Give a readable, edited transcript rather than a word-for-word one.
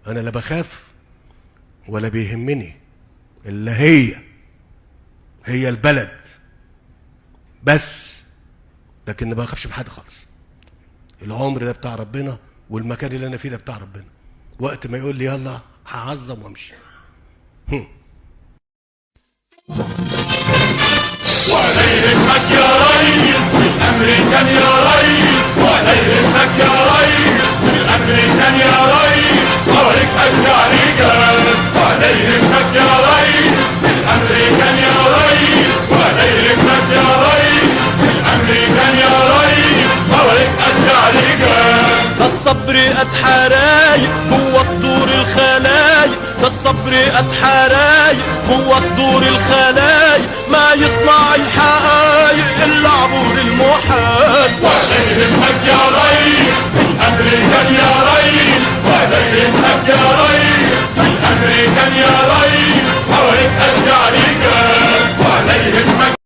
انا لا بخاف ولا بيهمني الا هي البلد بس، لكن ما بخافش من حد خالص. العمر ده بتاع ربنا، والمكان اللي انا فيه ده بتاع ربنا. وقت ما يقول لي يلا هعظم وامشي. ولا يهمك يا ريس بالامريكان يا ريس، ولا يهمك يا ريس بالامريكان يا ريس، حواليك اشجع رجال. ولا يهمك يا ريس بالامريكان يا ريس، ولا يهمك يا ريس بالامريكان يا ريس، حواليك اشجع رجال. ده الصبر قد حرايق جوا صدور الخلايق، ده الصبر قد حرايق جوا صدور الخلايق، ما يصنع الحقايق الا عبور المحال. ولا يهمك يا ريس بالامريكان يا ريس، ولا يهمك